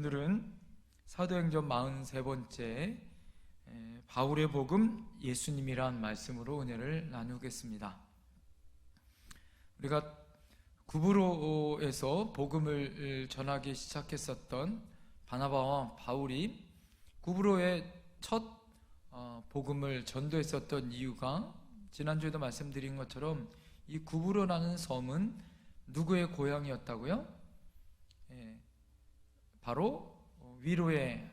오늘은 사도행전 43번째 바울의 복음 예수님이란 말씀으로 은혜를 나누겠습니다. 우리가 구브로에서 복음을 전하기 시작했었던 바나바와 바울이 구브로의 첫 복음을 전도했었던 이유가 지난주에도 말씀드린 것처럼 이 구브로라는 섬은 누구의 고향이었다고요? 바로 위로의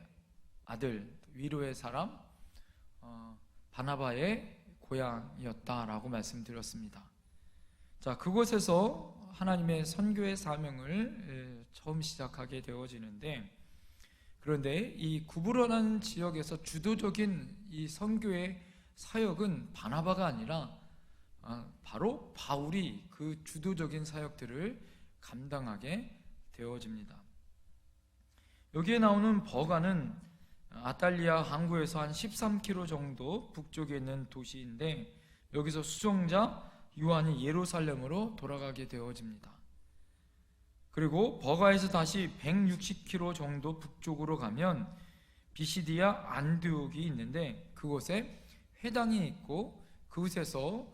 아들, 위로의 사람 바나바의 고향이었다라고 말씀드렸습니다. 자, 그곳에서 하나님의 선교의 사명을 처음 시작하게 되어지는데, 그런데 이 구브로라는 지역에서 주도적인 이 선교의 사역은 바나바가 아니라 바로 바울이 그 주도적인 사역들을 감당하게 되어집니다. 여기에 나오는 버가는 아탈리아 항구에서 한 13km 정도 북쪽에 있는 도시인데, 여기서 수종자 요한이 예루살렘으로 돌아가게 되어집니다. 그리고 버가에서 다시 160km 정도 북쪽으로 가면 비시디아 안디옥이 있는데, 그곳에 회당이 있고 그곳에서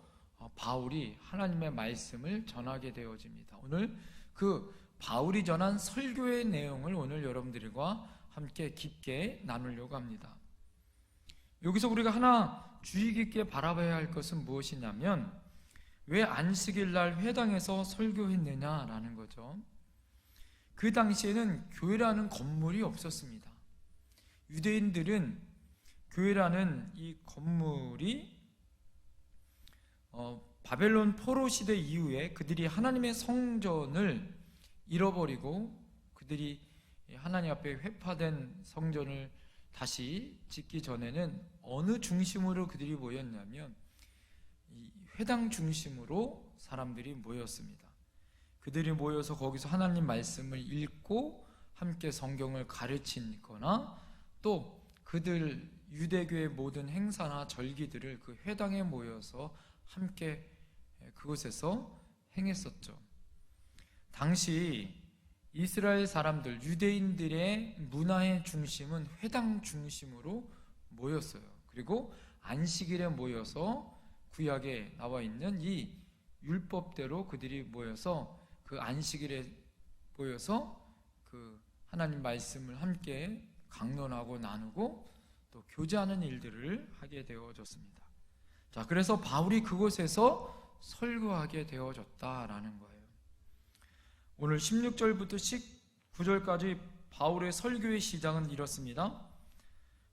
바울이 하나님의 말씀을 전하게 되어집니다. 오늘 그 바울이 전한 설교의 내용을 오늘 여러분들과 함께 깊게 나누려고 합니다. 여기서 우리가 하나 주의 깊게 바라봐야 할 것은 무엇이냐면, 왜 안식일 날 회당에서 설교했느냐라는 거죠. 그 당시에는 교회라는 건물이 없었습니다. 유대인들은 교회라는 이 건물이 바벨론 포로 시대 이후에 그들이 하나님의 성전을 잃어버리고 그들이 하나님 앞에 회파된 성전을 다시 짓기 전에는 어느 중심으로 그들이 모였냐면 이 회당 중심으로 사람들이 모였습니다. 그들이 모여서 거기서 하나님 말씀을 읽고 함께 성경을 가르치거나, 또 그들 유대교의 모든 행사나 절기들을 그 회당에 모여서 함께 그곳에서 행했었죠. 당시 이스라엘 사람들, 유대인들의 문화의 중심은 회당 중심으로 모였어요. 그리고 안식일에 모여서 구약에 나와 있는 이 율법대로 그들이 모여서 그 안식일에 모여서 그 하나님 말씀을 함께 강론하고 나누고 또 교제하는 일들을 하게 되어졌습니다. 자, 그래서 바울이 그곳에서 설교하게 되어졌다라는 거예요. 오늘 16절부터 19절까지 바울의 설교의 시작은 이렇습니다.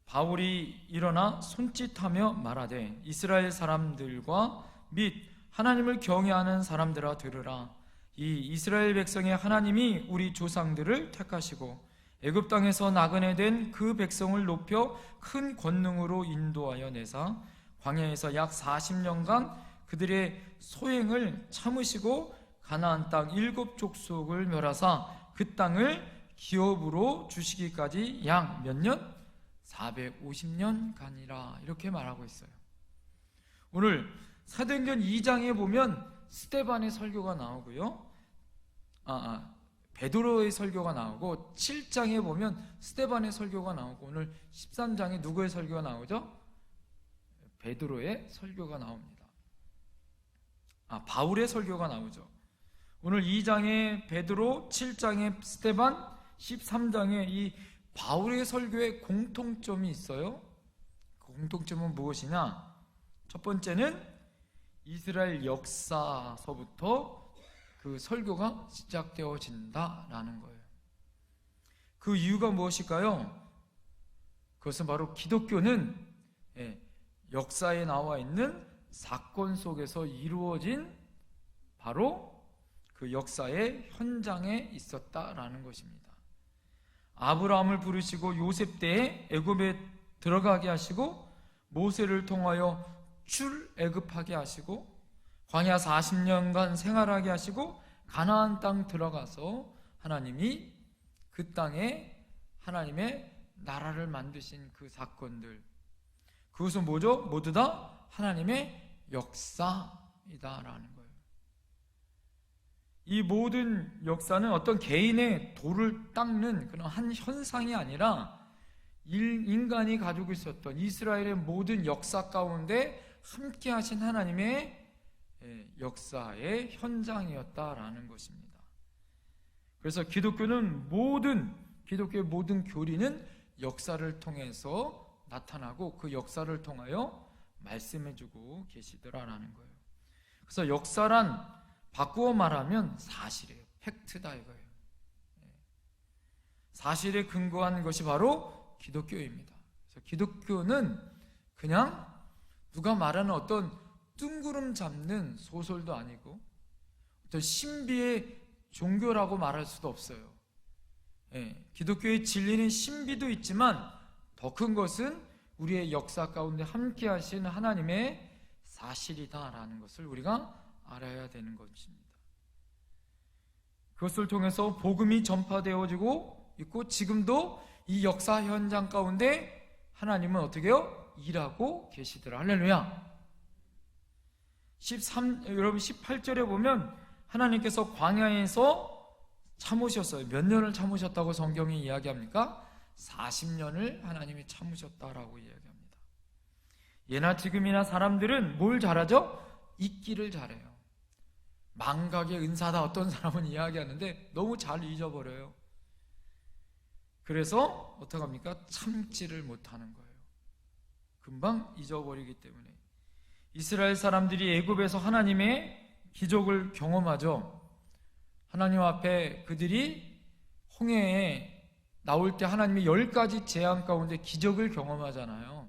바울이 일어나 손짓하며 말하되, 이스라엘 사람들과 및 하나님을 경외하는 사람들아 들으라. 이 이스라엘 백성의 하나님이 우리 조상들을 택하시고 애굽 땅에서 나그네 된 그 백성을 높여 큰 권능으로 인도하여 내사 광야에서 약 40년간 그들의 소행을 참으시고 가나안 땅 7족속을 멸하사 그 땅을 기업으로 주시기까지 약 몇 년? 450년간이라 이렇게 말하고 있어요. 오늘 사도행전 2장에 보면 스데반의 설교가 나오고요, 베드로의 설교가 나오고, 7장에 보면 스데반의 설교가 나오고, 오늘 13장에 누구의 설교가 나오죠? 베드로의 설교가 나옵니다. 바울의 설교가 나오죠. 오늘 2장에 베드로, 7장에 스데반, 13장에 이 바울의 설교에 공통점이 있어요. 그 공통점은 무엇이냐? 첫 번째는 이스라엘 역사서부터 그 설교가 시작되어진다라는 거예요. 그 이유가 무엇일까요? 그것은 바로 기독교는 역사에 나와 있는 사건 속에서 이루어진 바로 그 역사의 현장에 있었다라는 것입니다. 아브라함을 부르시고 요셉 때에 애굽에 들어가게 하시고, 모세를 통하여 출애굽하게 하시고, 광야 40년간 생활하게 하시고, 가나안 땅 들어가서 하나님이 그 땅에 하나님의 나라를 만드신 그 사건들, 그것은 뭐죠? 모두 다 하나님의 역사이다라는 거예요. 이 모든 역사는 어떤 개인의 돌을 닦는 그런 한 현상이 아니라 인간이 가지고 있었던 이스라엘의 모든 역사 가운데 함께 하신 하나님의 역사의 현장이었다라는 것입니다. 그래서 기독교의 모든 교리는 역사를 통해서 나타나고 그 역사를 통하여 말씀해주고 계시더라라는 거예요. 그래서 역사란 바꾸어 말하면 사실이에요. 팩트다 이거예요. 사실에 근거한 것이 바로 기독교입니다. 그래서 기독교는 그냥 누가 말하는 어떤 뜬구름 잡는 소설도 아니고 어떤 신비의 종교라고 말할 수도 없어요. 기독교의 진리는 신비도 있지만 더 큰 것은 우리의 역사 가운데 함께 하신 하나님의 사실이다라는 것을 우리가 알아야 되는 것입니다. 그것을 통해서 복음이 전파되어지고 있고 지금도 이 역사 현장 가운데 하나님은 어떻게 해요? 일하고 계시더라. 할렐루야. 여러분 18절에 보면 하나님께서 광야에서 참으셨어요. 몇 년을 참으셨다고 성경이 이야기합니까? 40년을 하나님이 참으셨다라고 이야기합니다. 예나 지금이나 사람들은 뭘 잘하죠? 잊기를 잘해요. 망각의 은사다 어떤 사람은 이야기하는데 너무 잘 잊어버려요. 그래서 어떡합니까? 참지를 못하는 거예요. 금방 잊어버리기 때문에. 이스라엘 사람들이 애굽에서 하나님의 기적을 경험하죠. 하나님 앞에 그들이 홍해에 나올 때 하나님이 10가지 재앙 가운데 기적을 경험하잖아요.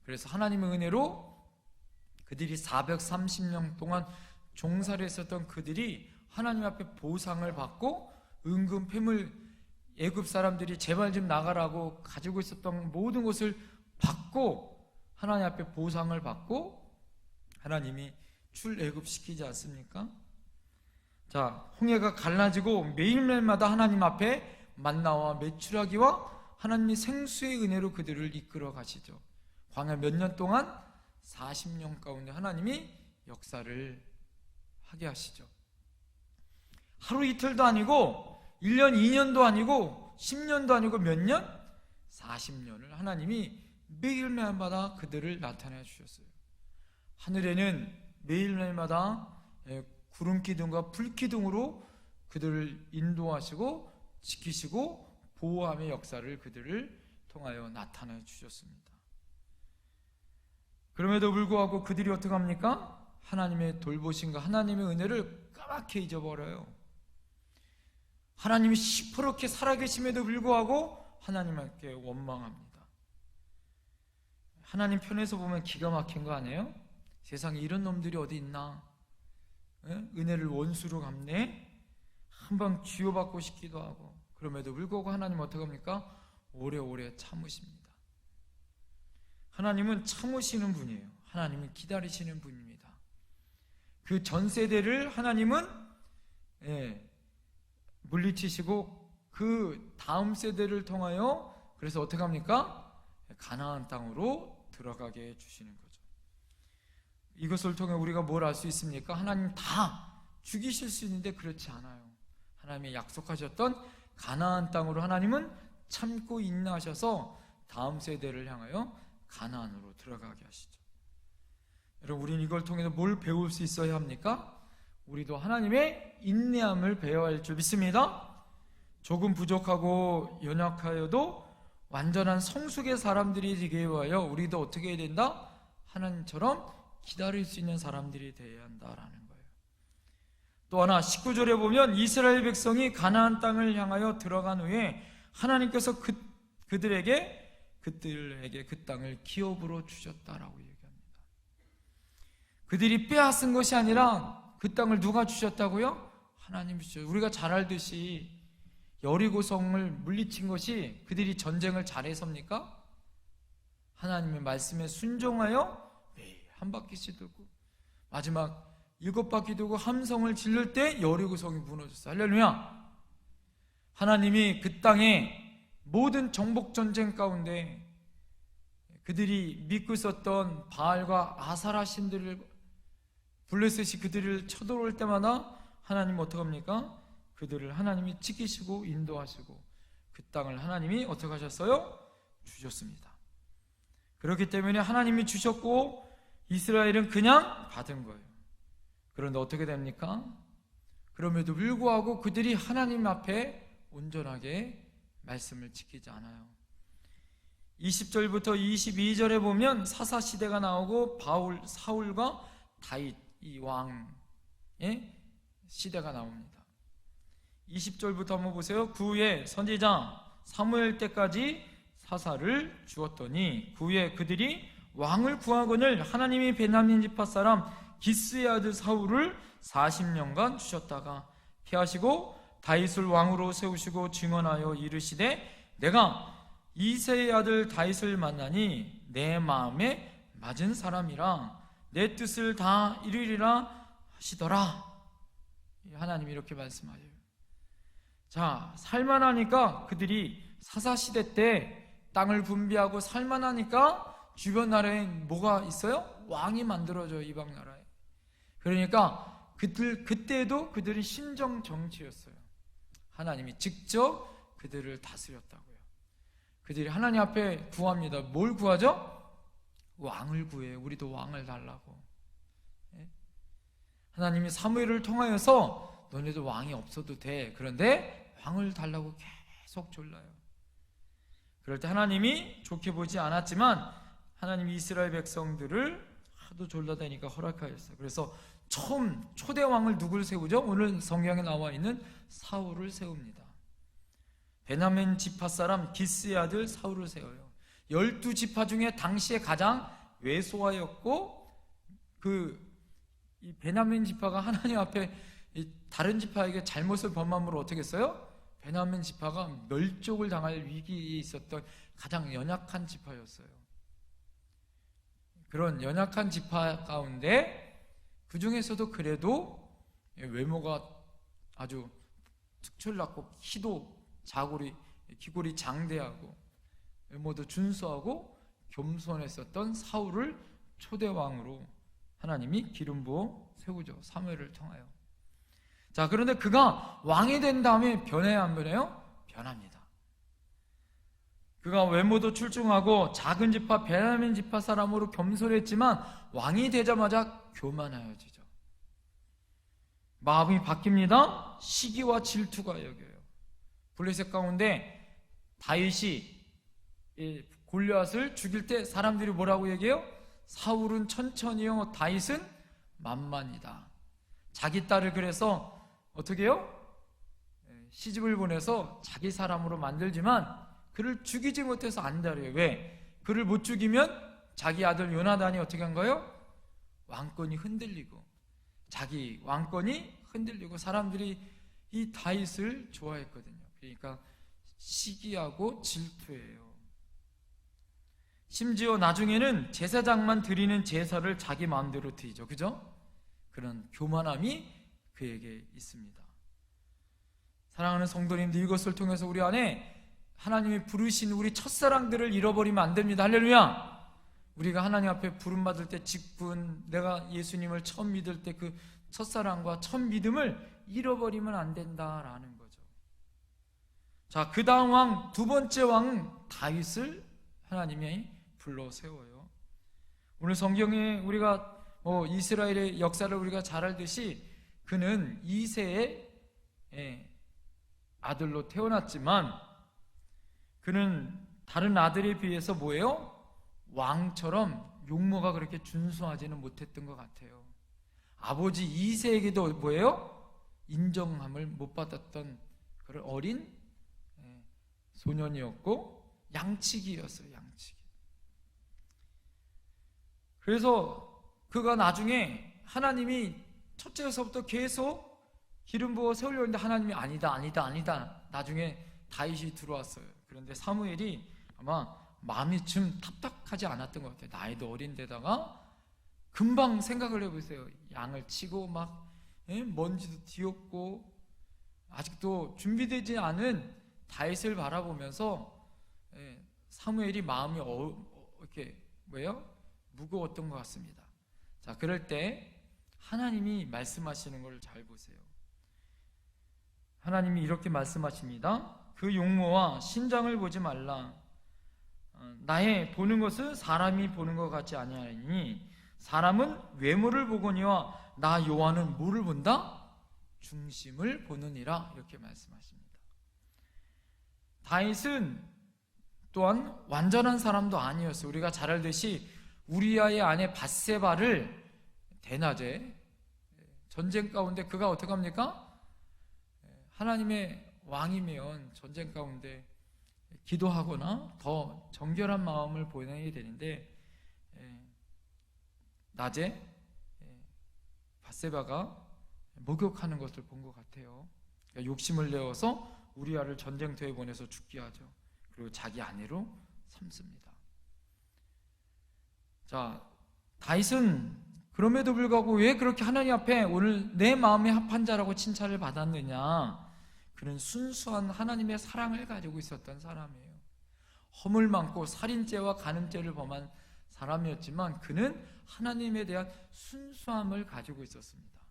그래서 하나님의 은혜로 그들이 430년 동안 종살이 했었던 그들이 하나님 앞에 보상을 받고 은금 패물 애굽 사람들이 제발 좀 나가라고 가지고 있었던 모든 것을 받고 하나님 앞에 보상을 받고 하나님이 출애굽시키지 않습니까? 자, 홍해가 갈라지고 매일매일마다 하나님 앞에 만나와 메추라기와 하나님의 생수의 은혜로 그들을 이끌어 가시죠. 광야 몇 년 동안 40년 가운데 하나님이 역사를 하게 하시죠. 하루 이틀도 아니고 1년 2년도 아니고 10년도 아니고 몇 년? 40년을 하나님이 매일매일마다 그들을 나타내 주셨어요. 하늘에는 매일매일마다 구름기둥과 불기둥으로 그들을 인도하시고 지키시고 보호함의 역사를 그들을 통하여 나타내 주셨습니다. 그럼에도 불구하고 그들이 어떻게 합니까? 하나님의 돌보심과 하나님의 은혜를 까맣게 잊어버려요. 하나님이 시퍼렇게 살아계심에도 불구하고 하나님께 원망합니다. 하나님 편에서 보면 기가 막힌 거 아니에요? 세상에 이런 놈들이 어디 있나? 은혜를 원수로 갚네? 한방 쥐어받고 싶기도 하고. 그럼에도 불구하고 하나님 어떻게 합니까? 오래오래 참으십니다. 하나님은 참으시는 분이에요. 하나님은 기다리시는 분입니다. 그 전 세대를 하나님은 물리치시고 그 다음 세대를 통하여 그래서 어떻게 합니까? 가나안 땅으로 들어가게 해주시는 거죠. 이것을 통해 우리가 뭘 알 수 있습니까? 하나님 다 죽이실 수 있는데 그렇지 않아요. 하나님이 약속하셨던 가나안 땅으로 하나님은 참고 인내하셔서 다음 세대를 향하여 가나안으로 들어가게 하시죠. 여러분, 우리는 이걸 통해서 뭘 배울 수 있어야 합니까? 우리도 하나님의 인내함을 배워야 할 줄 믿습니다. 조금 부족하고 연약하여도 완전한 성숙의 사람들이 되기 위하여 우리도 어떻게 해야 된다? 하나님처럼 기다릴 수 있는 사람들이 되어야 한다라는 거예요. 또 하나 19절에 보면 이스라엘 백성이 가나안 땅을 향하여 들어간 후에 하나님께서 그들에게 그 땅을 기업으로 주셨다라고 얘기합니다. 그들이 빼앗은 것이 아니라 그 땅을 누가 주셨다고요? 하나님이 주셨어요. 우리가 잘 알듯이 여리고성을 물리친 것이 그들이 전쟁을 잘해서입니까? 하나님의 말씀에 순종하여 한 바퀴씩 돌고 마지막 7바퀴 돌고 함성을 지를 때 여리고성이 무너졌어요. 할렐루야. 하나님이 그 땅에 모든 정복 전쟁 가운데 그들이 믿고 있었던 바알과 아사라 신들을 블레셋이 그들을 쳐들어올 때마다 하나님 어떻게 합니까? 그들을 하나님이 지키시고 인도하시고 그 땅을 하나님이 어떻게 하셨어요? 주셨습니다. 그렇기 때문에 하나님이 주셨고 이스라엘은 그냥 받은 거예요. 그런데 어떻게 됩니까? 그럼에도 불구하고 그들이 하나님 앞에 온전하게 말씀을 지키지 않아요. 20절부터 22절에 보면 사사시대가 나오고 사울과 다윗 이 왕의 시대가 나옵니다. 20절부터 한번 보세요. 그 후에 선지자 사무엘 때까지 사사를 주었더니 그 후에 그들이 왕을 구하거늘 하나님이 베냐민 지파 사람 기스의 아들 사울을 40년간 주셨다가 피하시고 다윗을 왕으로 세우시고 증언하여 이르시되 내가 이새의 아들 다윗을 만나니 내 마음에 맞은 사람이라 내 뜻을 다 이루리라 하시더라. 하나님이 이렇게 말씀하셔요. 자, 살만하니까 그들이 사사시대 때 땅을 분비하고 살만하니까 주변 나라에 뭐가 있어요? 왕이 만들어져요. 이방 나라에. 그러니까 그때도 그들은 신정 정치였어요. 하나님이 직접 그들을 다스렸다고요. 그들이 하나님 앞에 구합니다. 뭘 구하죠? 왕을 구해요. 우리도 왕을 달라고. 하나님이 사무엘을 통하여서 너네도 왕이 없어도 돼. 그런데 왕을 달라고 계속 졸라요. 그럴 때 하나님이 좋게 보지 않았지만 하나님이 이스라엘 백성들을 하도 졸라대니까 허락하였어요. 그래서 처음 초대 왕을 누굴 세우죠? 오늘 성경에 나와 있는 사울을 세웁니다. 베냐민 지파 사람 기스의 아들 사울을 세워요. 12지파 중에 당시에 가장 왜소하였고 이 베냐민 지파가 하나님 앞에 다른 지파에게 잘못을 범함으로 어떻게 했어요? 베냐민 지파가 멸족을 당할 위기에 있었던 가장 연약한 지파였어요. 그런 연약한 지파 가운데 그 중에서도 그래도 외모가 아주 특출났고 키도 기골이 장대하고 외모도 준수하고 겸손했었던 사울을 초대왕으로 하나님이 기름 부어 세우죠. 사무엘을 통하여. 자, 그런데 그가 왕이 된 다음에 변해야 안 변해요? 변합니다. 그가 외모도 출중하고 작은 지파 베냐민 지파 사람으로 겸손했지만 왕이 되자마자 교만하여지죠. 마음이 바뀝니다. 시기와 질투가 여겨요. 블레셋 가운데 다윗이 골리앗을 죽일 때 사람들이 뭐라고 얘기해요? 사울은 천천히요, 다윗은 만만이다. 자기 딸을 그래서 어떻게 해요? 시집을 보내서 자기 사람으로 만들지만 그를 죽이지 못해서 안달해요. 왜? 그를 못 죽이면 자기 아들 요나단이 어떻게 한 거예요? 왕권이 흔들리고 자기 왕권이 흔들리고 사람들이 이 다윗을 좋아했거든요. 그러니까 시기하고 질투예요. 심지어 나중에는 제사장만 드리는 제사를 자기 마음대로 드리죠. 그죠? 그런 교만함이 그에게 있습니다. 사랑하는 성도님들, 이것을 통해서 우리 안에 하나님이 부르신 우리 첫사랑들을 잃어버리면 안 됩니다. 할렐루야! 우리가 하나님 앞에 부름받을 때 직분, 내가 예수님을 처음 믿을 때 그 첫사랑과 첫 믿음을 잃어버리면 안 된다라는 거죠. 자, 그 다음 왕, 두 번째 왕 다윗을 하나님이 불러 세워요. 오늘 성경에 우리가 이스라엘의 역사를 우리가 잘 알듯이 그는 이새의 아들로 태어났지만 그는 다른 아들에 비해서 뭐예요? 왕처럼 용모가 그렇게 준수하지는 못했던 것 같아요. 아버지 이새에게도 뭐예요? 인정함을 못 받았던 그런 어린 소년이었고 양치기였어요. 양치기. 그래서 그가 나중에 하나님이 첫째에서부터 계속 기름 부어 세우려고 했는데 하나님이 아니다 나중에 다윗이 들어왔어요. 그런데 사무엘이 아마 마음이 좀 답답하지 않았던 것 같아요. 나이도 어린데다가 금방 생각을 해보세요. 양을 치고 막 먼지도 뒤엎고 아직도 준비되지 않은 다윗을 바라보면서 사무엘이 마음이 이렇게 무거웠던 것 같습니다. 자, 그럴 때 하나님이 말씀하시는 걸 잘 보세요. 하나님이 이렇게 말씀하십니다. 그 용모와 신장을 보지 말라. 나의 보는 것은 사람이 보는 것 같지 아니하니 사람은 외모를 보거니와 나 여호와는 뭐를 본다? 중심을 보느니라. 이렇게 말씀하십니다. 다윗은 또한 완전한 사람도 아니었어요. 우리가 잘 알듯이 우리아의 아내 밧세바를 대낮에 전쟁 가운데 그가 어떻게 합니까? 하나님의 왕이면 전쟁 가운데 기도하거나 더 정결한 마음을 보내야 되는데 낮에 밧세바가 목욕하는 것을 본 것 같아요. 그러니까 욕심을 내어서 우리아를 전쟁터에 보내서 죽게 하죠. 그리고 자기 아내로 삼습니다. 자, 다윗은 그럼에도 불구하고 왜 그렇게 하나님 앞에 오늘 내 마음에 합한 자라고 칭찬을 받았느냐? 그는 순수한 하나님의 사랑을 가지고 있었던 사람이에요. 허물 많고 살인죄와 간음죄를 범한 사람이었지만 그는 하나님에 대한 순수함을 가지고 있었습니다.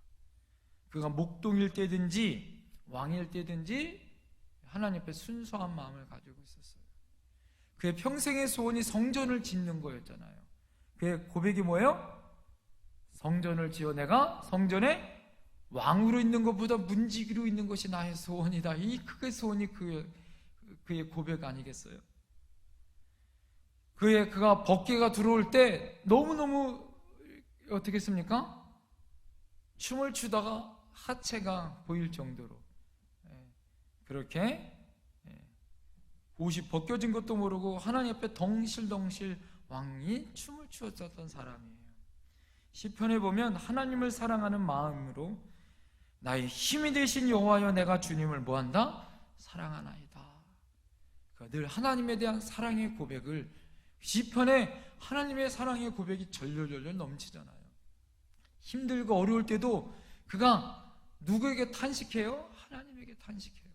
그가 목동일 때든지 왕일 때든지 하나님 앞에 순수한 마음을 가지고 있었어요. 그의 평생의 소원이 성전을 짓는 거였잖아요. 그의 고백이 뭐예요? 성전을 지어 내가 성전에 왕으로 있는 것보다 문지기로 있는 것이 나의 소원이다. 이 크게 소원이 그의 고백 아니겠어요? 그가 법궤가 들어올 때 너무너무 어떻게 했습니까? 춤을 추다가 하체가 보일 정도로 그렇게 옷이 벗겨진 것도 모르고 하나님 앞에 덩실덩실 왕이 춤을 추었던 사람이에요. 시편에 보면 하나님을 사랑하는 마음으로 나의 힘이 되신 여호와여 내가 주님을 뭐한다? 사랑하나이다. 그러니까 늘 하나님에 대한 사랑의 고백을 시편에 하나님의 사랑의 고백이 절절절절 넘치잖아요. 힘들고 어려울 때도 그가 누구에게 탄식해요? 하나님에게 탄식해요.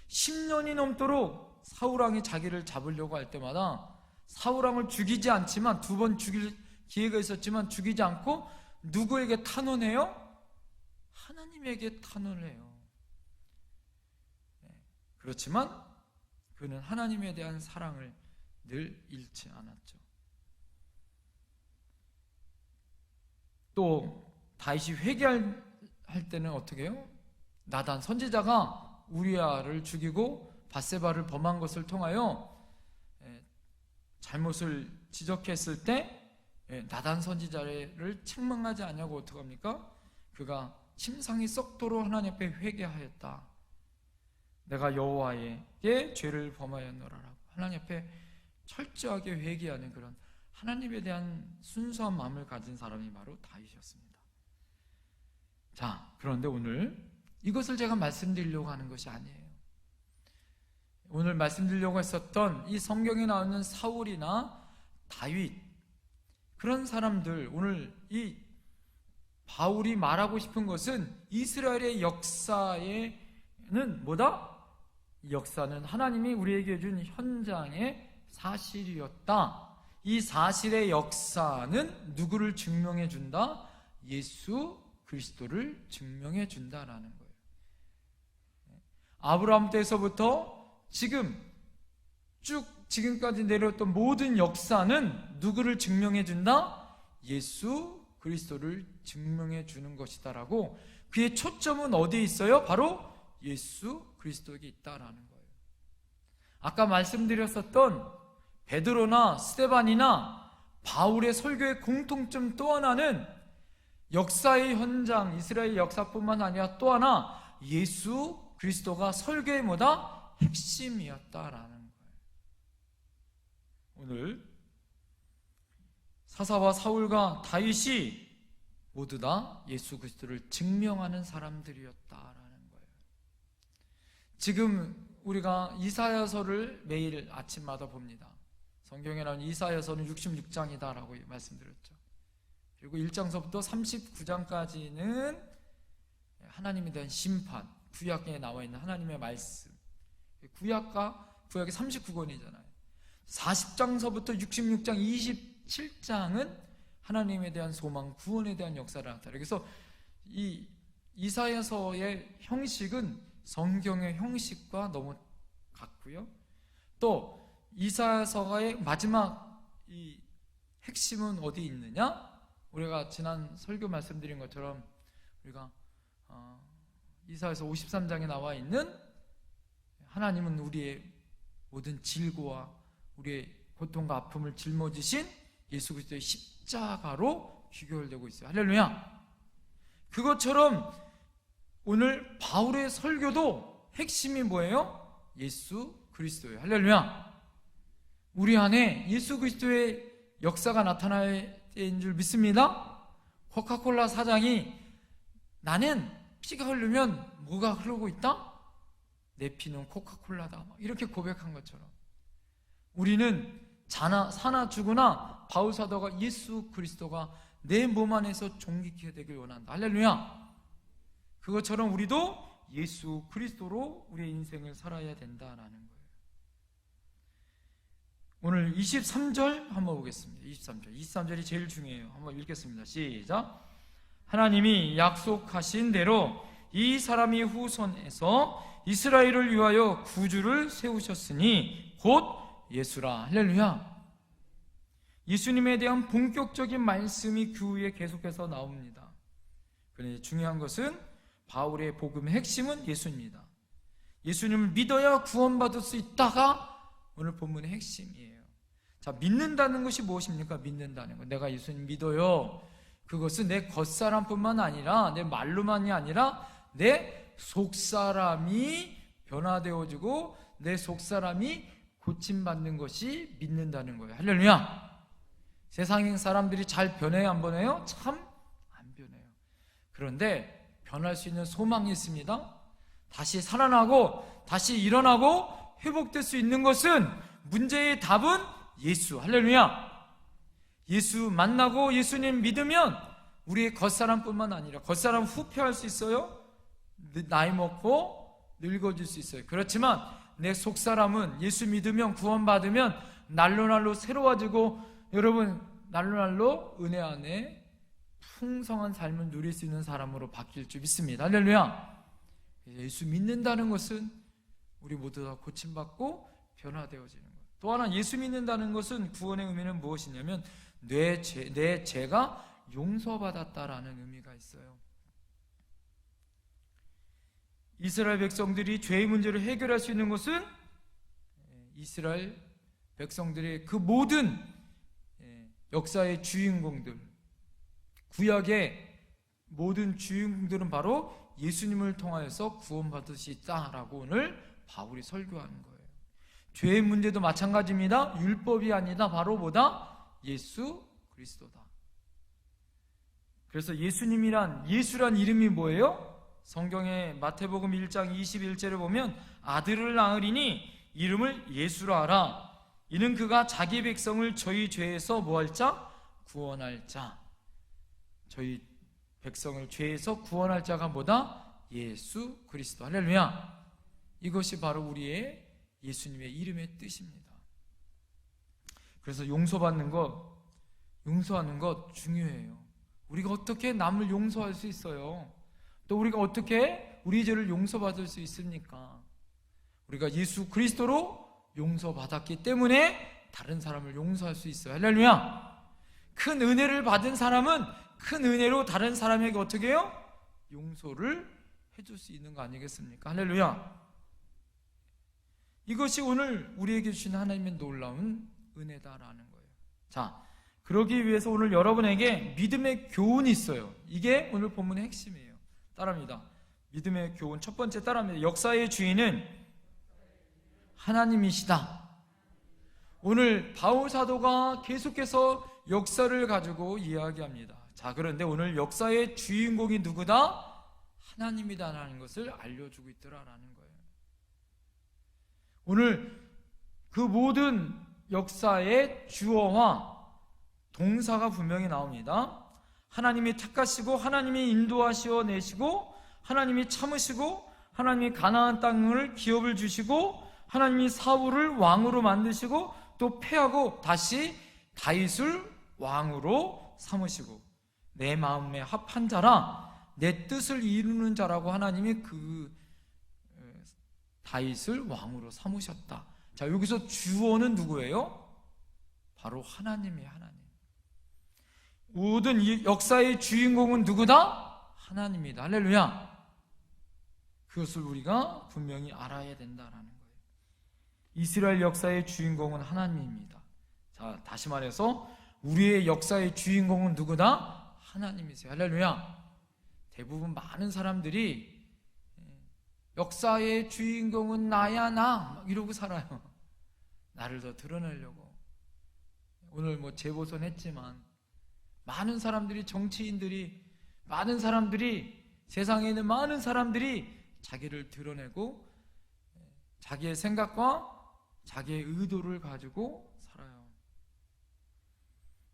10년이 넘도록 사울왕이 자기를 잡으려고 할 때마다 사울왕을 죽이지 않지만 2번 죽일 기회가 있었지만 죽이지 않고 누구에게 탄원해요? 하나님에게 탄원해요. 그렇지만 그는 하나님에 대한 사랑을 늘 잃지 않았죠. 또 다윗이 회개할 때는 어떻게 해요? 나단 선지자가 우리아를 죽이고 밧세바를 범한 것을 통하여 잘못을 지적했을 때 나단 선지자를 책망하지 않냐고 어떻게 합니까? 그가 침상이 썩도록 하나님 앞에 회개하였다. 내가 여호와에게 죄를 범하였노라라고 하나님 앞에 철저하게 회개하는 그런 하나님에 대한 순수한 마음을 가진 사람이 바로 다윗이었습니다. 자, 그런데 오늘 이것을 제가 말씀드리려고 하는 것이 아니에요. 오늘 말씀드리려고 했었던 이 성경에 나오는 사울이나 다윗 그런 사람들, 오늘 이 바울이 말하고 싶은 것은 이스라엘의 역사에는 뭐다? 이 역사는 하나님이 우리에게 준 현장의 사실이었다. 이 사실의 역사는 누구를 증명해 준다? 예수 그리스도를 증명해 준다라는 거예요. 아브라함 때에서부터 지금까지 내려왔던 모든 역사는 누구를 증명해 준다? 예수 그리스도를 증명해 주는 것이다라고 그의 초점은 어디에 있어요? 바로 예수 그리스도에 있다라는 거예요. 아까 말씀드렸었던 베드로나 스데반이나 바울의 설교의 공통점 또 하나는 역사의 현장, 이스라엘 역사뿐만 아니라 또 하나 예수 그리스도가 설교의 뭐다? 핵심이었다라는 거예요. 오늘 사사와 사울과 다윗이 모두 다 예수 그리스도를 증명하는 사람들이었다라는 거예요. 지금 우리가 이사야서를 매일 아침마다 봅니다. 성경에 나온 이사야서는 66장이다라고 말씀드렸죠. 그리고 1장서부터 39장까지는 하나님에 대한 심판, 구약에 나와 있는 하나님의 말씀. 구약이 39권이잖아요. 40장서부터 66장, 27장은 하나님에 대한 소망, 구원에 대한 역사를 나타내요. 그래서 이 이사야서의 형식은 성경의 형식과 너무 같고요. 또 이사야서의 마지막 이 핵심은 어디 있느냐? 우리가 지난 설교 말씀드린 것처럼 우리가 이사야서 53장에 나와 있는 하나님은 우리의 모든 질고와 우리의 고통과 아픔을 짊어지신 예수 그리스도의 십자가로 귀결되고 있어요. 할렐루야. 그것처럼 오늘 바울의 설교도 핵심이 뭐예요? 예수 그리스도예요. 할렐루야. 우리 안에 예수 그리스도의 역사가 나타날 때인 줄 믿습니다. 코카콜라 사장이 나는 피가 흐르면 뭐가 흐르고 있다? 내 피는 코카콜라다, 이렇게 고백한 것처럼 우리는 사나 죽으나 바울 사도가 예수 그리스도가 내 몸 안에서 존귀케 되길 원한다. 할렐루야. 그것처럼 우리도 예수 그리스도로 우리의 인생을 살아야 된다라는 거예요. 오늘 23절 한번 보겠습니다. 23절이 제일 중요해요. 한번 읽겠습니다. 시작. 하나님이 약속하신 대로 이 사람이 후손에서 이스라엘을 위하여 구주를 세우셨으니 곧 예수라. 할렐루야. 예수님에 대한 본격적인 말씀이 그 후에 계속해서 나옵니다. 그런데 중요한 것은 바울의 복음의 핵심은 예수입니다. 예수님을 믿어야 구원받을 수 있다가 오늘 본문의 핵심이에요. 자, 믿는다는 것이 무엇입니까? 믿는다는 것. 내가 예수님 믿어요. 그것은 내 겉사람뿐만 아니라 내 말로만이 아니라 내 속사람이 변화되어지고 내 속사람이 고침받는 것이 믿는다는 거예요. 할렐루야. 세상 사람들이 잘 변해요, 안 변해요? 참 안 변해요. 그런데 변할 수 있는 소망이 있습니다. 다시 살아나고 다시 일어나고 회복될 수 있는 것은, 문제의 답은 예수. 할렐루야. 예수 만나고 예수님 믿으면 우리의 겉사람뿐만 아니라, 겉사람 후패할 수 있어요. 나이 먹고 늙어질 수 있어요. 그렇지만 내 속사람은 예수 믿으면, 구원받으면 날로날로 새로워지고, 여러분 날로날로 은혜 안에 풍성한 삶을 누릴 수 있는 사람으로 바뀔 줄 믿습니다. 할렐루야. 예수 믿는다는 것은 우리 모두 다 고침받고 변화되어지는 것. 또 하나, 예수 믿는다는 것은, 구원의 의미는 무엇이냐면 내 죄가 용서받았다라는 의미가 있어요. 이스라엘 백성들이 죄의 문제를 해결할 수 있는 것은 이스라엘 백성들의 그 모든 역사의 주인공들, 구약의 모든 주인공들은 바로 예수님을 통하여서 구원받을 수 있다라고 오늘 바울이 설교하는 거예요. 죄의 문제도 마찬가지입니다. 율법이 아니다. 바로 뭐다? 예수 그리스도다. 그래서 예수란 이름이 뭐예요? 성경의 마태복음 1장 21절을 보면 아들을 낳으리니 이름을 예수라 하라. 이는 그가 자기 백성을 저희 죄에서 뭐할 자? 구원할 자. 저희 백성을 죄에서 구원할 자가 뭐다? 예수 그리스도. 할렐루야. 이것이 바로 우리의 예수님의 이름의 뜻입니다. 그래서 용서하는 것 중요해요. 우리가 어떻게 남을 용서할 수 있어요? 또 우리가 어떻게 우리 죄를 용서받을 수 있습니까? 우리가 예수 그리스도로 용서받았기 때문에 다른 사람을 용서할 수 있어요. 할렐루야. 큰 은혜를 받은 사람은 큰 은혜로 다른 사람에게 어떻게 해요? 용서를 해줄 수 있는 거 아니겠습니까? 할렐루야. 이것이 오늘 우리에게 주신 하나님의 놀라운 은혜다라는 거예요. 자, 그러기 위해서 오늘 여러분에게 믿음의 교훈이 있어요. 이게 오늘 본문의 핵심이에요. 따라합니다. 믿음의 교훈 첫 번째 따라합니다. 역사의 주인은 하나님이시다. 오늘 바울 사도가 계속해서 역사를 가지고 이야기합니다. 자, 그런데 오늘 역사의 주인공이 누구다? 하나님이다라는 것을 알려주고 있더라라는 거예요. 오늘 그 모든 역사의 주어와 동사가 분명히 나옵니다. 하나님이 택하시고, 하나님이 인도하시어 내시고, 하나님이 참으시고, 하나님이 가나안 땅을 기업을 주시고, 하나님이 사울을 왕으로 만드시고, 또 패하고 다시 다윗을 왕으로 삼으시고, 내 마음에 합한 자라, 내 뜻을 이루는 자라고 하나님이 그 다윗을 왕으로 삼으셨다. 자, 여기서 주어는 누구예요? 바로 하나님이에요. 하나님. 모든 이 역사의 주인공은 누구다? 하나님이다. 할렐루야. 그것을 우리가 분명히 알아야 된다라는 거예요. 이스라엘 역사의 주인공은 하나님입니다. 자, 다시 말해서 우리의 역사의 주인공은 누구다? 하나님이세요. 할렐루야. 대부분 많은 사람들이 역사의 주인공은 나야 나 이러고 살아요. 나를 더 드러내려고. 오늘 재보선 했지만 많은 사람들이, 정치인들이, 많은 사람들이, 세상에 있는 많은 사람들이 자기를 드러내고 자기의 생각과 자기의 의도를 가지고 살아요.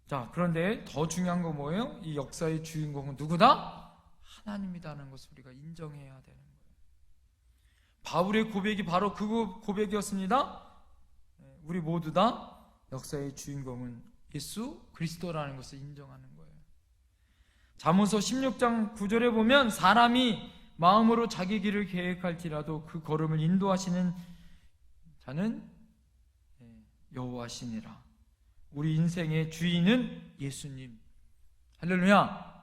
자, 그런데 더 중요한 건 뭐예요? 이 역사의 주인공은 누구다? 하나님이라는 것을 우리가 인정해야 되는 거예요. 바울의 고백이 바로 그 고백이었습니다. 우리 모두 다 역사의 주인공은 예수 그리스도라는 것을 인정하는 거예요. 잠언서 16장 9절에 보면 사람이 마음으로 자기 길을 계획할지라도 그 걸음을 인도하시는 자는 여호와시니라. 우리 인생의 주인은 예수님. 할렐루야.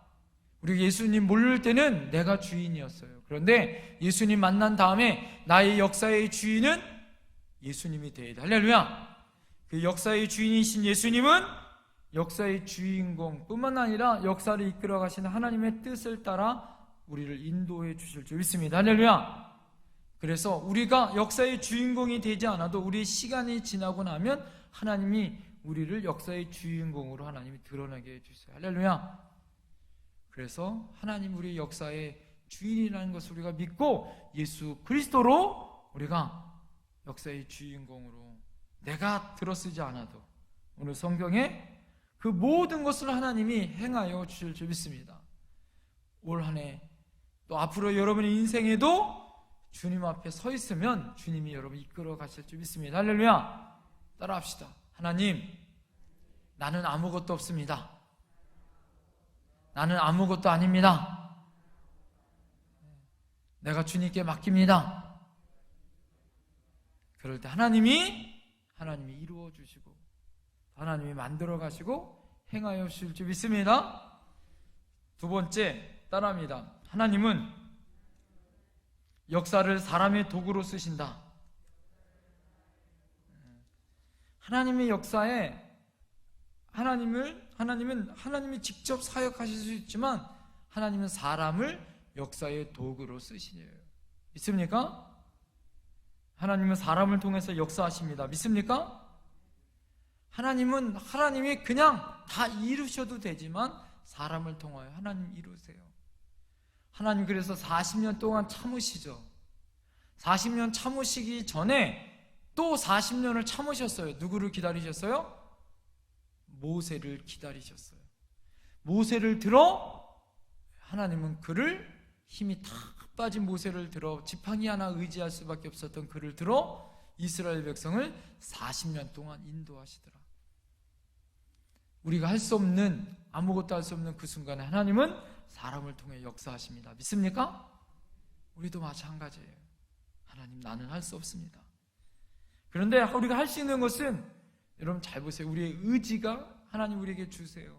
우리 예수님 모를 때는 내가 주인이었어요. 그런데 예수님 만난 다음에 나의 역사의 주인은 예수님이 되어야 돼. 할렐루야. 그 역사의 주인이신 예수님은 역사의 주인공 뿐만 아니라 역사를 이끌어 가시는 하나님의 뜻을 따라 우리를 인도해 주실 줄 믿습니다. 할렐루야. 그래서 우리가 역사의 주인공이 되지 않아도 우리 시간이 지나고 나면 하나님이 우리를 역사의 주인공으로 하나님이 드러나게 해주세요. 할렐루야. 그래서 하나님 우리 역사의 주인이라는 것을 우리가 믿고 예수 그리스도로 우리가 역사의 주인공으로 내가 들어쓰지 않아도 오늘 성경에 그 모든 것을 하나님이 행하여 주실 줄 믿습니다. 올 한 해 또 앞으로 여러분의 인생에도 주님 앞에 서 있으면 주님이 여러분 이끌어 가실 줄 믿습니다. 할렐루야. 따라합시다. 하나님, 나는 아무것도 없습니다. 나는 아무것도 아닙니다. 내가 주님께 맡깁니다. 그럴 때 하나님이 이루어 주시고 하나님이 만들어 가시고 행하여 주실 줄 믿습니다. 두 번째, 따라합니다. 하나님은 역사를 사람의 도구로 쓰신다. 하나님의 역사에 하나님이 직접 사역하실 수 있지만 하나님은 사람을 역사의 도구로 쓰시네요. 믿습니까? 하나님은 사람을 통해서 역사하십니다. 믿습니까? 하나님이 그냥 다 이루셔도 되지만 사람을 통하여 하나님 이루세요. 하나님 그래서 40년 동안 참으시죠. 40년 참으시기 전에 또 40년을 참으셨어요. 누구를 기다리셨어요? 모세를 기다리셨어요. 모세를 들어 하나님은 그를 힘이 다 빠진 모세를 들어 지팡이 하나 의지할 수밖에 없었던 그를 들어 이스라엘 백성을 40년 동안 인도하시더라. 우리가 할 수 없는, 아무것도 할 수 없는 그 순간에 하나님은 사람을 통해 역사하십니다. 믿습니까? 우리도 마찬가지예요. 하나님, 나는 할 수 없습니다. 그런데 우리가 할 수 있는 것은, 여러분 잘 보세요. 우리의 의지가 하나님 우리에게 주세요.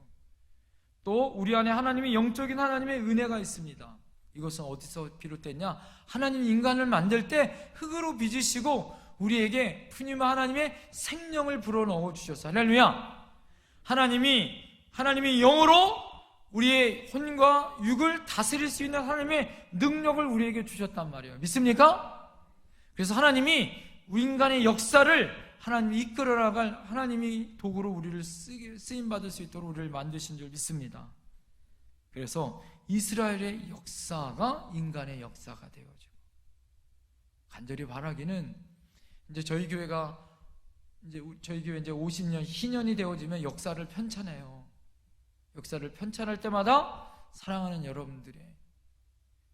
또 우리 안에 하나님의 영적인 하나님의 은혜가 있습니다. 이것은 어디서 비롯됐냐? 하나님이 인간을 만들 때 흙으로 빚으시고 우리에게 푸니마 하나님의 생명을 불어넣어 주셨어요. 할렐루야. 하나님의 영으로 우리의 혼과 육을 다스릴 수 있는 하나님의 능력을 우리에게 주셨단 말이에요. 믿습니까? 그래서 하나님이 인간의 역사를 하나님이 이끌어 나갈 하나님이 도구로 우리를 쓰임받을 수 있도록 우리를 만드신 줄 믿습니다. 그래서 이스라엘의 역사가 인간의 역사가 되어지고, 간절히 바라기는 이제 저희 교회가 이제 50년, 희년이 되어지면 역사를 편찬해요. 역사를 편찬할 때마다 사랑하는 여러분들의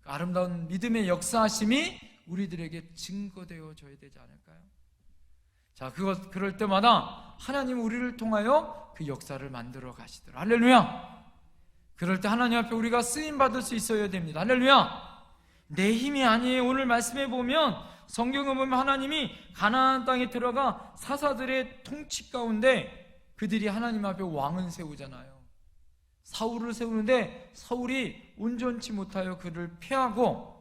그 아름다운 믿음의 역사하심이 우리들에게 증거되어져야 되지 않을까요? 자, 그럴 때마다 하나님 우리를 통하여 그 역사를 만들어 가시더라. 할렐루야. 그럴 때 하나님 앞에 우리가 쓰임 받을 수 있어야 됩니다. 할렐루야. 내 힘이 아니에요. 오늘 말씀해 보면, 성경에 보면 하나님이 가나안 땅에 들어가 사사들의 통치 가운데 그들이 하나님 앞에 왕을 세우잖아요. 사울을 세우는데 사울이 온전치 못하여 그를 패하고,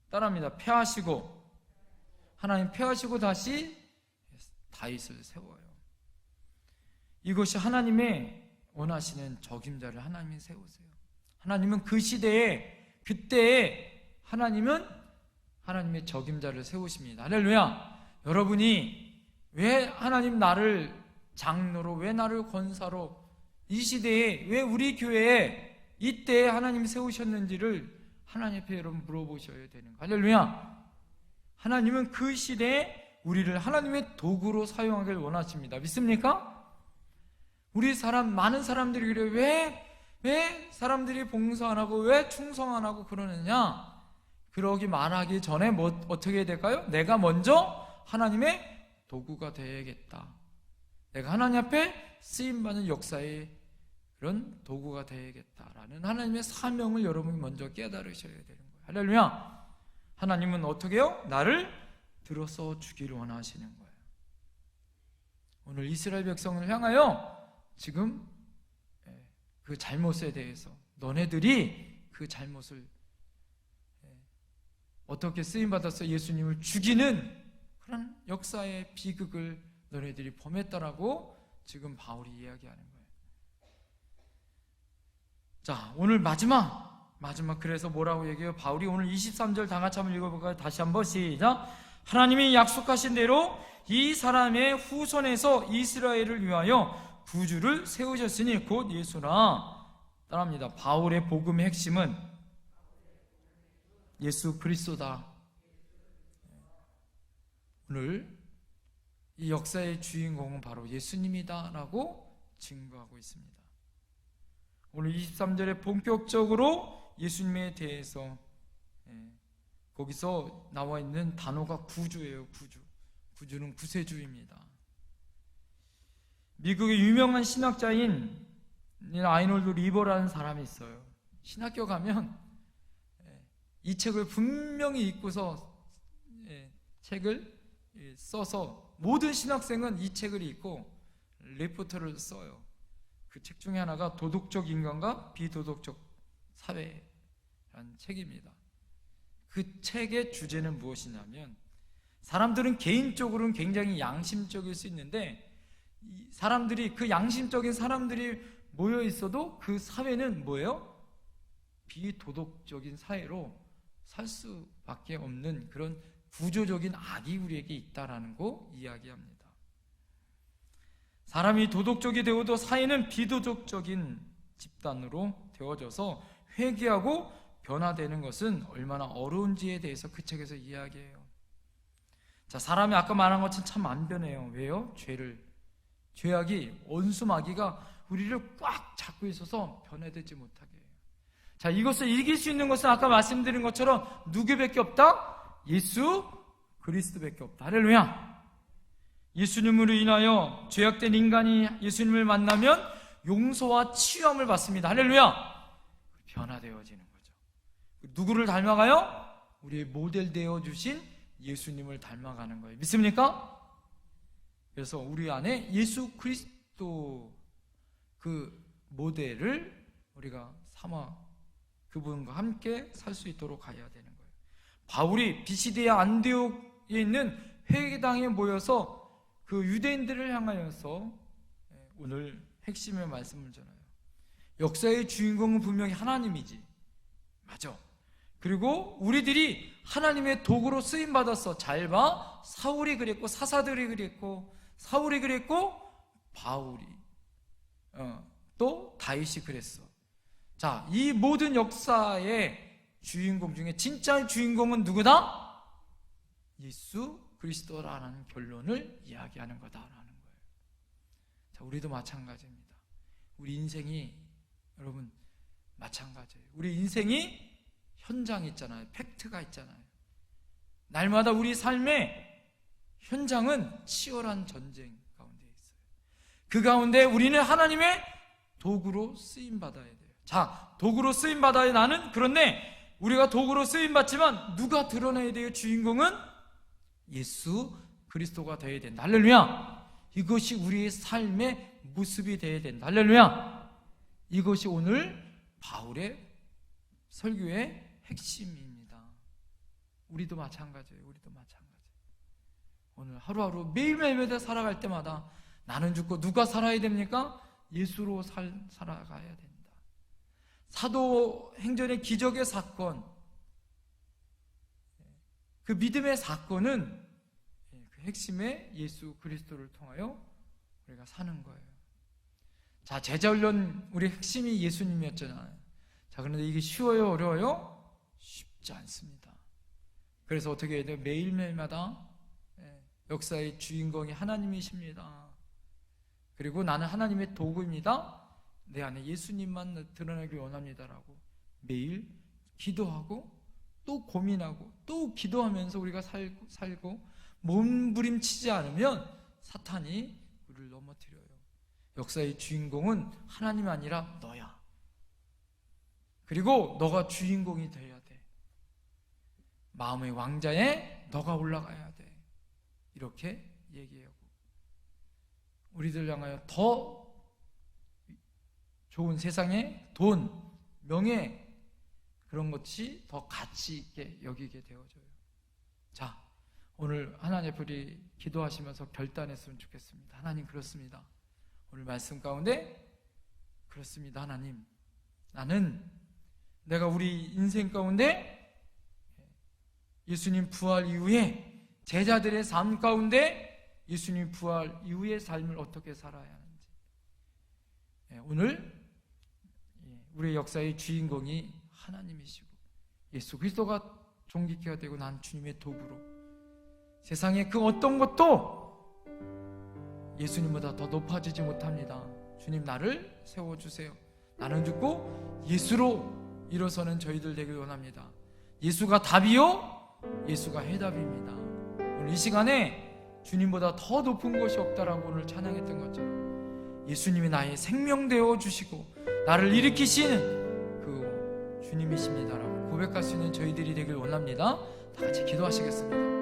따라합니다. 패하시고, 하나님 패하시고 다시 다윗을 세워요. 이것이 하나님의 원하시는 적임자를 하나님이 세우세요. 하나님은 그 시대에, 그때에 하나님은 하나님의 적임자를 세우십니다. 할렐루야. 여러분이 왜 하나님 나를 장로로, 왜 나를 권사로, 이 시대에 왜 우리 교회에 이때에 하나님이 세우셨는지를 하나님 앞에 여러분 물어보셔야 되는 거예요. 할렐루야. 하나님은 그 시대에 우리를 하나님의 도구로 사용하길 원하십니다. 믿습니까? 우리 많은 사람들이 그래요. 왜 사람들이 봉사 안 하고, 왜 충성 안 하고 그러느냐? 그러기 말하기 전에 어떻게 해야 될까요? 내가 먼저 하나님의 도구가 되어야겠다. 내가 하나님 앞에 쓰임받는 역사의 그런 도구가 되어야겠다라는 하나님의 사명을 여러분이 먼저 깨달으셔야 되는 거예요. 할렐루야. 하나님은 어떻게 해요? 나를 들어서 주기를 원하시는 거예요. 오늘 이스라엘 백성을 향하여 지금 그 잘못에 대해서, 너네들이 그 잘못을 어떻게 쓰임받아서 예수님을 죽이는 그런 역사의 비극을 너네들이 범했다라고 지금 바울이 이야기하는 거예요. 자, 오늘 마지막 그래서 뭐라고 얘기해요? 바울이 오늘 23절 다 같이 한번 읽어볼까요? 다시 한번 시작. 하나님이 약속하신 대로 이 사람의 후손에서 이스라엘을 위하여 구주를 세우셨으니 곧 예수라. 따라합니다. 바울의 복음의 핵심은 예수 그리스도다. 오늘 이 역사의 주인공은 바로 예수님이다 라고 증거하고 있습니다. 오늘 23절에 본격적으로 예수님에 대해서 거기서 나와 있는 단어가 구주예요. 구주는 구세주입니다. 미국의 유명한 신학자인 아이놀드 리버라는 사람이 있어요. 신학교 가면 이 책을 분명히 읽고서 책을 써서 모든 신학생은 이 책을 읽고 리포트를 써요. 그 책 중에 하나가 도덕적 인간과 비도덕적 사회라는 책입니다. 그 책의 주제는 무엇이냐면, 사람들은 개인적으로는 굉장히 양심적일 수 있는데, 그 양심적인 사람들이 모여 있어도 그 사회는 뭐예요? 비도덕적인 사회로 살 수밖에 없는 그런 구조적인 악이 우리에게 있다라는 거 이야기합니다. 사람이 도덕적이 되어도 사회는 비도덕적인 집단으로 되어져서 회개하고 변화되는 것은 얼마나 어려운지에 대해서 그 책에서 이야기해요. 자, 사람이 아까 말한 것처럼 참 안 변해요. 왜요? 죄악이, 원수 마귀가 우리를 꽉 잡고 있어서 변화되지 못하게 해요. 자, 이것을 이길 수 있는 것은 아까 말씀드린 것처럼 누구밖에 없다? 예수 그리스도밖에 없다. 할렐루야. 예수님으로 인하여 죄악된 인간이 예수님을 만나면 용서와 치유함을 받습니다. 할렐루야. 변화되어지는 거죠. 누구를 닮아가요? 우리의 모델 되어 주신 예수님을 닮아가는 거예요. 믿습니까? 그래서 우리 안에 예수 그리스도 그 모델을 우리가 삼아 그분과 함께 살 수 있도록 가야 되는 거예요. 바울이 비시디아 안디옥에 있는 회당에 모여서 그 유대인들을 향하여서 오늘 핵심의 말씀을 전해요. 역사의 주인공은 분명히 하나님이지, 맞아. 그리고 우리들이 하나님의 도구로 쓰임받았어. 잘 봐. 사울이 그랬고, 사사들이 그랬고, 사울이 그랬고, 바울이 또 다윗이 그랬어. 자, 이 모든 역사의 주인공 중에 진짜 주인공은 누구다? 예수 그리스도라는 결론을 이야기하는 거다라는 거예요. 자, 우리도 마찬가지입니다. 우리 인생이, 여러분, 마찬가지예요. 우리 인생이 현장이 있잖아요. 팩트가 있잖아요. 날마다 우리 삶의 현장은 치열한 전쟁 가운데 있어요. 그 가운데 우리는 하나님의 도구로 쓰임받아야 돼요. 자, 도구로 쓰임받아야 나는, 그런데 우리가 도구로 쓰임받지만 누가 드러나야 돼요? 주인공은 예수 그리스도가 되어야 된다. 할렐루야. 이것이 우리의 삶의 모습이 되어야 된다. 할렐루야. 이것이 오늘 바울의 설교의 핵심입니다. 우리도 마찬가지예요. 우리도 마찬가지. 오늘 하루하루 매일매일 살아갈 때마다 나는 죽고 누가 살아야 됩니까? 예수로 살아가야 된다. 사도행전의 기적의 사건, 그 믿음의 사건은 그 핵심의 예수 그리스도를 통하여 우리가 사는 거예요. 자, 제자훈련 우리 핵심이 예수님이었잖아요. 자, 그런데 이게 쉬워요? 어려워요? 쉽지 않습니다. 그래서 어떻게 해야 돼요? 매일매일마다 역사의 주인공이 하나님이십니다. 그리고 나는 하나님의 도구입니다. 내 안에 예수님만 드러나길 원합니다라고 매일 기도하고 또 고민하고 또 기도하면서 우리가 살고 몸부림치지 않으면 사탄이 우리를 넘어뜨려요. 역사의 주인공은 하나님 아니라 너야. 그리고 너가 주인공이 되어야 돼. 마음의 왕자에 너가 올라가야 돼. 이렇게 얘기하고 우리들 향하여 더 좋은 세상에 돈, 명예 그런 것이 더 가치 있게 여기게 되어져요. 자, 오늘 하나님 앞에 기도하시면서 결단했으면 좋겠습니다. 하나님, 그렇습니다. 오늘 말씀 가운데 그렇습니다. 하나님, 나는 내가 우리 인생 가운데 예수님 부활 이후에 제자들의 삶 가운데 예수님 부활 이후의 삶을 어떻게 살아야 하는지, 오늘 우리의 역사의 주인공이 하나님이시고 예수 그리스도가 존귀케가 되고 난 주님의 도구로 세상에 그 어떤 것도 예수님보다 더 높아지지 못합니다. 주님, 나를 세워주세요. 나는 죽고 예수로 일어서는 저희들 되길 원합니다. 예수가 답이요, 예수가 해답입니다. 오늘 이 시간에 주님보다 더 높은 것이 없다라고 오늘 찬양했던 것처럼 예수님이 나의 생명 되어 주시고 나를 일으키시는 그 주님이십니다라고 고백할 수 있는 저희들이 되길 원합니다. 다 같이 기도하시겠습니다.